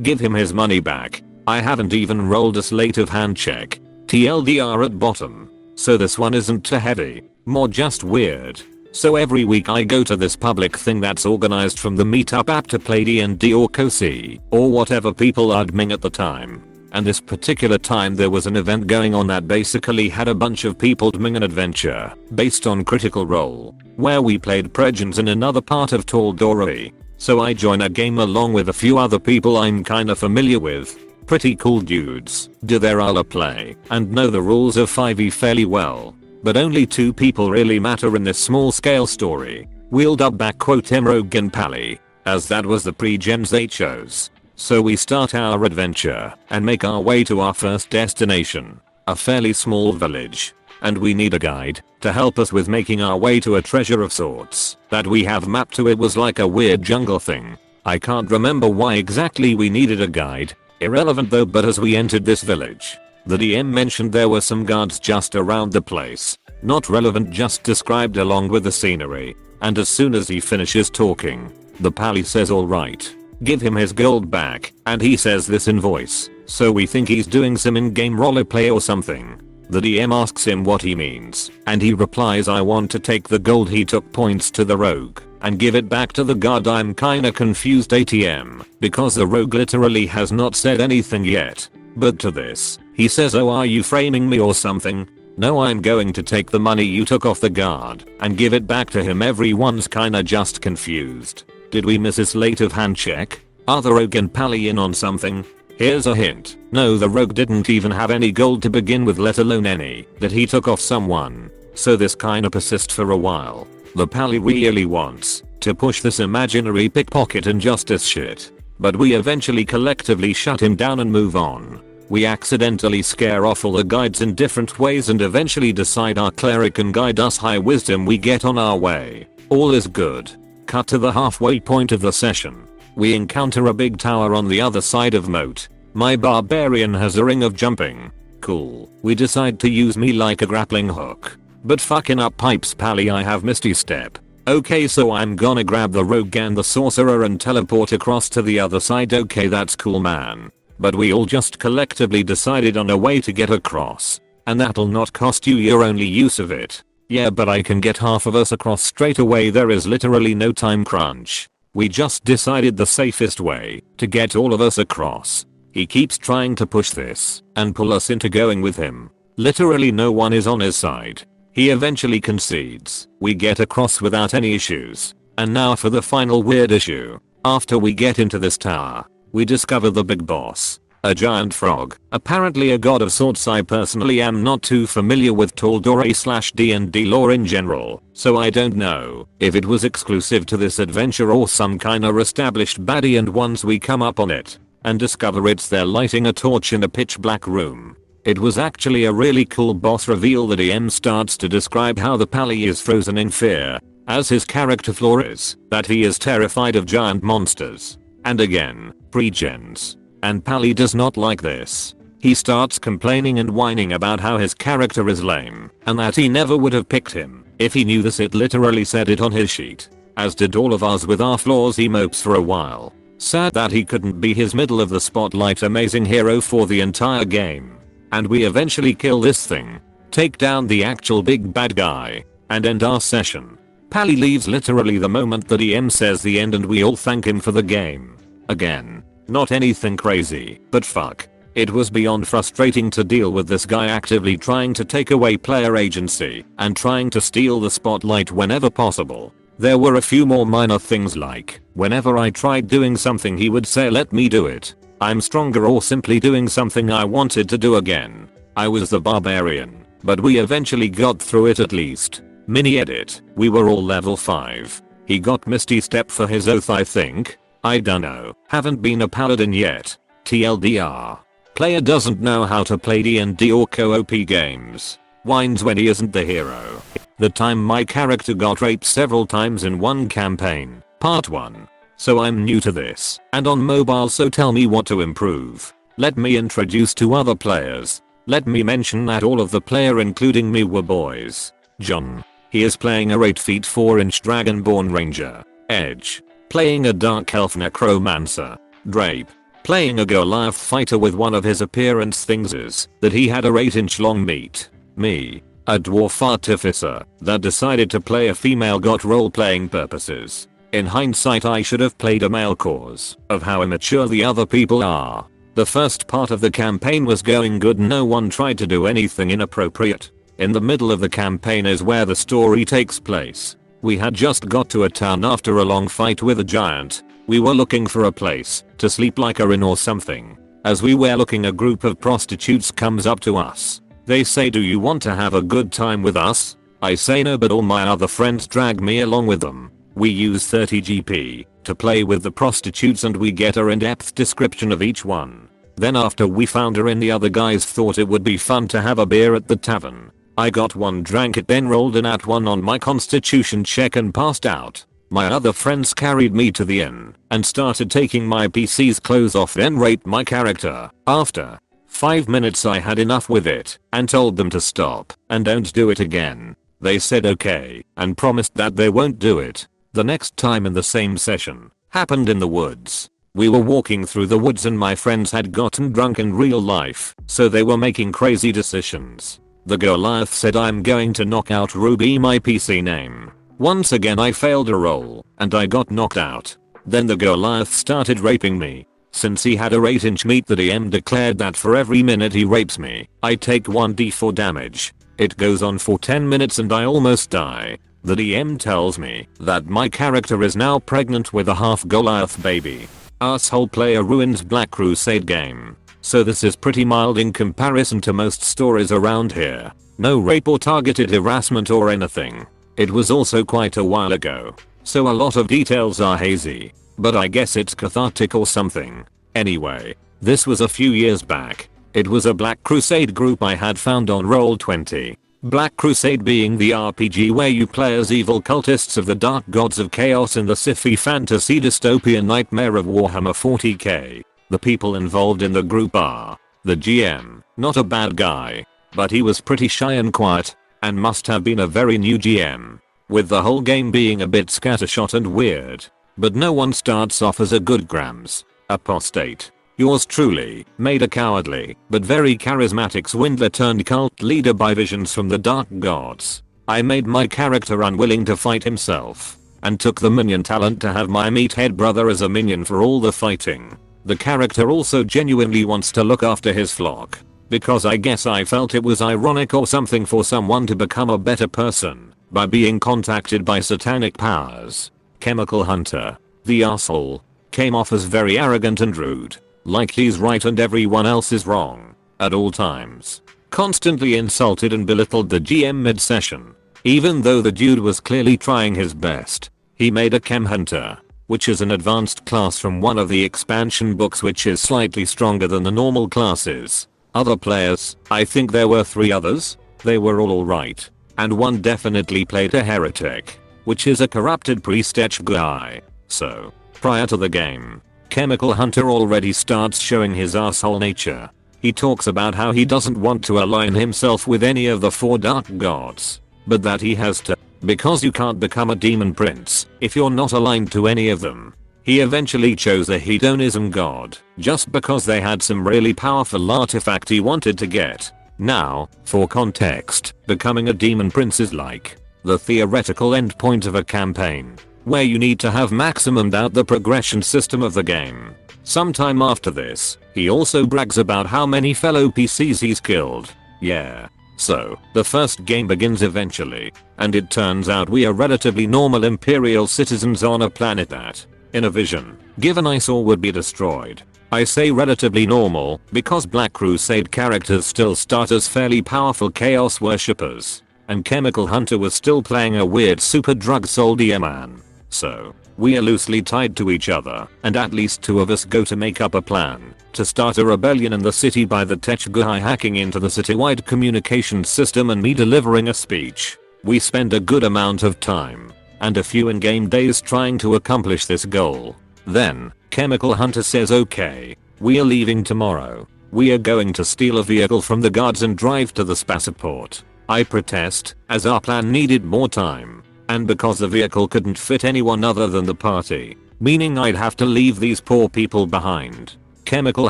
Give him his money back. I haven't even rolled a sleight of hand check. TLDR at bottom. So this one isn't too heavy, more just weird. So every week I go to this public thing that's organized from the meetup app to play D&D or COC, or whatever people are admin at the time. And this particular time there was an event going on that basically had a bunch of people doing an adventure based on Critical Role, where we played Pregens in another part of Tal'Dorei. So I join a game along with a few other people I'm kinda familiar with. Pretty cool dudes, do their ala play, and know the rules of 5e fairly well. But only 2 people really matter in this small scale story. We'll dub back Rogue and Pally, as that was the pre-gens they chose. So we start our adventure and make our way to our first destination, a fairly small village. And we need a guide to help us with making our way to a treasure of sorts that we have mapped to. It was like a weird jungle thing. I can't remember why exactly we needed a guide. Irrelevant though, but as we entered this village, the DM mentioned there were some guards just around the place. Not relevant, just described along with the scenery. And as soon as he finishes talking, the pally says alright, give him his gold back, and he says this in voice, so we think he's doing some in-game roleplay or something. The DM asks him what he means, and he replies, I want to take the gold he took, points to the rogue, and give it back to the guard. I'm kinda confused ATM, because the rogue literally has not said anything yet. But to this, he says, oh, are you framing me or something? No, I'm going to take the money you took off the guard and give it back to him. Everyone's kinda just confused. Did we miss a sleight of hand check? Are the rogue and pally in on something? Here's a hint. No, the rogue didn't even have any gold to begin with, let alone any that he took off someone. So this kinda persists for a while. The pally really wants to push this imaginary pickpocket and justice shit. But we eventually collectively shut him down and move on. We accidentally scare off all the guides in different ways and eventually decide our cleric can guide us. High wisdom, we get on our way. All is good. Cut to the halfway point of the session. We encounter a big tower on the other side of moat. My barbarian has a ring of jumping. Cool. We decide to use me like a grappling hook. But fucking up pipes, pally, I have Misty Step. Okay, so I'm gonna grab the rogue and the sorcerer and teleport across to the other side. Okay, that's cool, man. But we all just collectively decided on a way to get across. And that'll not cost you your only use of it. Yeah, but I can get half of us across straight away. There is literally no time crunch. We just decided the safest way to get all of us across. He keeps trying to push this and pull us into going with him. Literally no one is on his side. He eventually concedes. We get across without any issues. And now for the final weird issue. After we get into this tower, we discover the big boss. A giant frog, apparently a god of sorts. I personally am not too familiar with Tal'Dorei/D&D lore in general, so I don't know if it was exclusive to this adventure or some kinda established baddie, and once we come up on it and discover it's there lighting a torch in a pitch black room. It was actually a really cool boss reveal. The DM starts to describe how the pally is frozen in fear, as his character flaw is that he is terrified of giant monsters. And again, pre-gens. And pally does not like this. He starts complaining and whining about how his character is lame and that he never would have picked him if he knew this. It literally said it on his sheet. As did all of us with our flaws. He mopes for a while. Sad that he couldn't be his middle of the spotlight amazing hero for the entire game. And we eventually kill this thing, take down the actual big bad guy, and end our session. Pally leaves literally the moment the DM says the end, and we all thank him for the game. Again. Not anything crazy, but fuck. It was beyond frustrating to deal with this guy actively trying to take away player agency and trying to steal the spotlight whenever possible. There were a few more minor things, like whenever I tried doing something he would say let me do it. I'm stronger, or simply doing something I wanted to do again. I was the barbarian, but we eventually got through it at least. Mini edit, we were all level 5. He got Misty Step for his oath, I think. I dunno, haven't been a paladin yet. TLDR. Player doesn't know how to play D&D or co-op games. Whines when he isn't the hero. The time my character got raped several times in one campaign. Part 1. So I'm new to this and on mobile, so tell me what to improve. Let me introduce 2 other players. Let me mention that all of the player including me were boys. John. He is playing a 8 feet 4 inch dragonborn ranger. Edge. playing a dark elf necromancer, Drape, playing a Goliath fighter with one of his appearance things is that he had a 8-inch long meat, me, a dwarf artificer that decided to play a female got role-playing purposes. In hindsight I should have played a male cause of how immature the other people are. The first part of the campaign was going good, no one tried to do anything inappropriate. In the middle of the campaign is where the story takes place. We had just got to a town after a long fight with a giant. We were looking for a place to sleep like a inn or something. As we were looking, a group of prostitutes comes up to us. They say, "Do you want to have a good time with us?" I say no, but all my other friends drag me along with them. We use 30 GP to play with the prostitutes and we get her in-depth description of each one. Then after we found her in, the other guys thought it would be fun to have a beer at the tavern. I got one, drank it, then rolled a nat 1 on my constitution check and passed out. My other friends carried me to the inn and started taking my PC's clothes off, then raped my character. After 5 minutes I had enough with it and told them to stop and don't do it again. They said okay and promised that they won't do it. The next time in the same session happened in the woods. We were walking through the woods and my friends had gotten drunk in real life, so they were making crazy decisions. The Goliath said, "I'm going to knock out Ruby, my PC name." Once again I failed a roll and I got knocked out. Then the Goliath started raping me. Since he had a 8-inch meat, the DM declared that for every minute he rapes me, I take 1d4 damage. It goes on for 10 minutes and I almost die. The DM tells me that my character is now pregnant with a half Goliath baby. Asshole player ruins Black Crusade game. So this is pretty mild in comparison to most stories around here. No rape or targeted harassment or anything. It was also quite a while ago, so a lot of details are hazy, but I guess it's cathartic or something. Anyway, this was a few years back. It was a Black Crusade group I had found on Roll20. Black Crusade being the RPG where you play as evil cultists of the dark gods of chaos in the sci-fi fantasy dystopian nightmare of Warhammer 40k. The people involved in the group are the GM, not a bad guy, but he was pretty shy and quiet, and must have been a very new GM, with the whole game being a bit scattershot and weird. But no one starts off as a good Grams. Apostate. Yours truly made a cowardly but very charismatic swindler turned cult leader by visions from the dark gods. I made my character unwilling to fight himself and took the minion talent to have my meathead brother as a minion for all the fighting. The character also genuinely wants to look after his flock, because I guess I felt it was ironic or something for someone to become a better person by being contacted by satanic powers. Chemical Hunter, the asshole, came off as very arrogant and rude, like he's right and everyone else is wrong, at all times. Constantly insulted and belittled the GM mid-session, even though the dude was clearly trying his best. He made a Chem Hunter, which is an advanced class from one of the expansion books which is slightly stronger than the normal classes. Other players, I think there were 3 others, they were all alright, and one definitely played a heretic, which is a corrupted priest-etch guy. So, prior to the game, Chemical Hunter already starts showing his asshole nature. He talks about how he doesn't want to align himself with any of the 4 dark gods, but that he has to, because you can't become a demon prince if you're not aligned to any of them. He eventually chose a hedonism god just because they had some really powerful artifact he wanted to get. Now, for context, becoming a demon prince is like the theoretical endpoint of a campaign, where you need to have maximumed out the progression system of the game. Sometime after this, he also brags about how many fellow PCs he's killed. Yeah. So, the first game begins eventually, and it turns out we are relatively normal imperial citizens on a planet that, in a vision, given I saw would be destroyed. I say relatively normal because Black Crusade characters still start as fairly powerful chaos worshippers, and Chemical Hunter was still playing a weird super drug soldier man. So, we are loosely tied to each other, and at least 2 of us go to make up a plan to start a rebellion in the city by the tech guy hacking into the citywide communications system and me delivering a speech. We spend a good amount of time and a few in-game days trying to accomplish this goal. Then, Chemical Hunter says, "Okay, we are leaving tomorrow. We are going to steal a vehicle from the guards and drive to the spaceport." I protest, as our plan needed more time, and because the vehicle couldn't fit anyone other than the party. meaning I'd have to leave these poor people behind. Chemical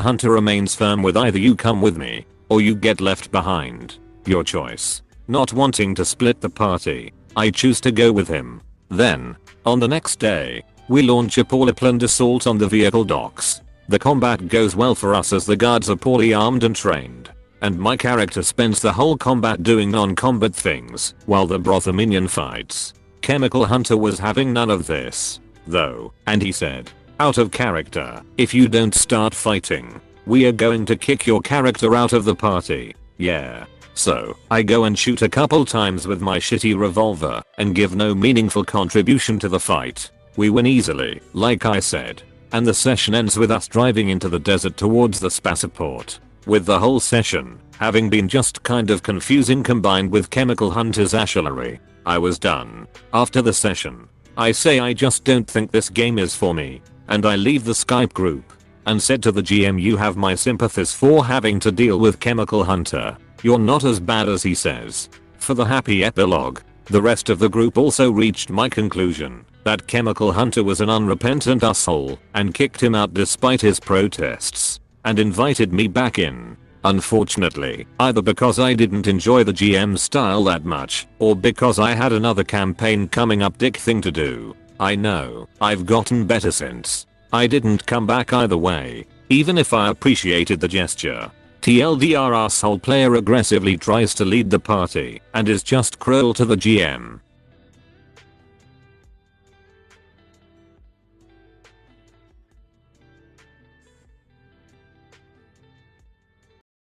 Hunter remains firm with either you come with me, or you get left behind. Your choice. Not wanting to split the party, I choose to go with him. Then, on the next day, we launch a poorly-planned assault on the vehicle docks. The combat goes well for us as the guards are poorly armed and trained, and my character spends the whole combat doing non-combat things while the brother minion fights. Chemical Hunter was having none of this, though, and he said, out of character, if you don't start fighting, we are going to kick your character out of the party. Yeah. So, I go and shoot a couple times with my shitty revolver and give no meaningful contribution to the fight. We win easily, like I said. And the session ends with us driving into the desert towards the spaceport. With the whole session having been just kind of confusing combined with Chemical Hunter's artillery, I was done. After the session, I say I just don't think this game is for me, and I leave the Skype group and said to the GM, you have my sympathies for having to deal with Chemical Hunter. You're not as bad as he says. For the happy epilogue, the rest of the group also reached my conclusion that Chemical Hunter was an unrepentant asshole and kicked him out despite his protests and invited me back in. Unfortunately, either because I didn't enjoy the GM style that much or because I had another campaign coming up dick thing to do. I know, I've gotten better since. I didn't come back either way, even if I appreciated the gesture. TLDR asshole player aggressively tries to lead the party and is just cruel to the GM.